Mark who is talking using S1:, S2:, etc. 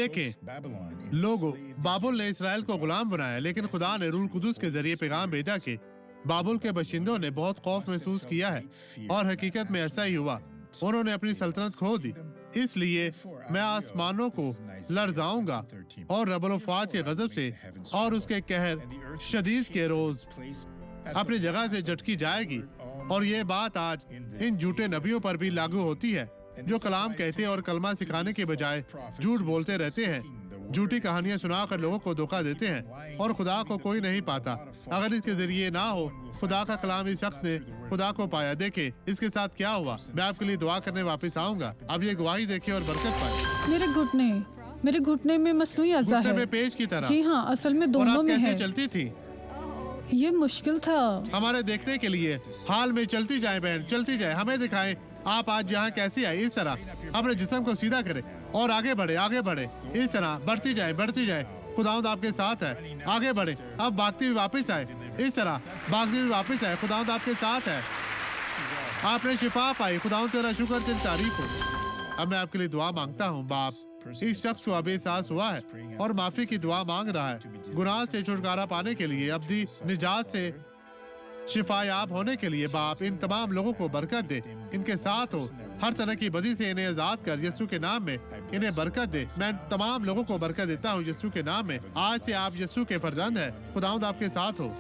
S1: دیکھیں لوگوں، بابل نے اسرائیل کو غلام بنایا، لیکن خدا نے روح القدس کے ذریعے پیغام بھیجا کہ بابل کے باشندوں نے بہت خوف محسوس کیا ہے، اور حقیقت میں ایسا ہی ہوا۔ انہوں نے اپنی سلطنت کھو دی۔ اس لیے میں آسمانوں کو لرزاؤں گا، اور رب الافواج کے غضب سے اور اس کے قہر شدید کے روز اپنی جگہ سے جھٹکی جائے گی۔ اور یہ بات آج ان جھوٹے نبیوں پر بھی لاگو ہوتی ہے جو کلام کہتے اور کلمہ سکھانے کے بجائے جھوٹ بولتے رہتے ہیں، جھوٹی کہانیاں سنا کر لوگوں کو دھوکہ دیتے ہیں، اور خدا کو کوئی نہیں پاتا اگر اس کے ذریعے نہ ہو۔ خدا کا کلام اس شخص نے خدا کو پایا۔ دیکھیں اس کے ساتھ کیا ہوا۔ میں آپ کے لیے دعا کرنے واپس آؤں گا۔ اب یہ گواہی دیکھیں اور برکت پائیں۔
S2: میرے گھٹنے میں مصنوعی اعضاء
S1: گھٹنے
S2: ہے۔
S1: میں پیش کی طرح۔
S2: جی ہاں، اصل میں
S1: اور
S2: دونوں
S1: آپ
S2: میں ہے۔
S1: کیسے چلتی تھی؟
S2: یہ مشکل تھا۔
S1: ہمارے دیکھنے کے لیے حال میں چلتی جائیں بہن، چلتی جائیں، ہمیں دکھائیں آپ آج یہاں کیسی آئے۔ اس طرح اپنے جسم کو سیدھا کریں اور آگے بڑھے، آگے بڑھے۔ اس طرح بڑھتی جائیں، بڑھتی جائیں۔ خداوند آپ کے ساتھ ہے۔ آگے بڑھے، اب بھاگتی ہوئی واپس آئے۔ اس طرح بھاگتی ہوئی واپس آئے۔ خداوند آپ کے ساتھ ہے۔ آپ نے شفا پائی۔ خداوند تیرا شکر، تیری تعریف ہو۔ اب میں آپ کے لیے دعا مانگتا ہوں۔ باپ، اس شخص کو ابھی احساس ہوا ہے اور معافی کی دعا مانگ رہا ہے، گناہ سے چھٹکارا پانے کے لیے، ابدی نجات سے شفا یاب ہونے کے لیے۔ باپ، ان تمام لوگوں کو برکت دے، ان کے ساتھ ہو، ہر طرح کی بدی سے انہیں آزاد کر، یسوع کے نام میں انہیں برکت دے۔ میں تمام لوگوں کو برکت دیتا ہوں یسوع کے نام میں۔ آج سے آپ یسوع کے فرزند ہیں۔ خداوند آپ کے ساتھ ہو۔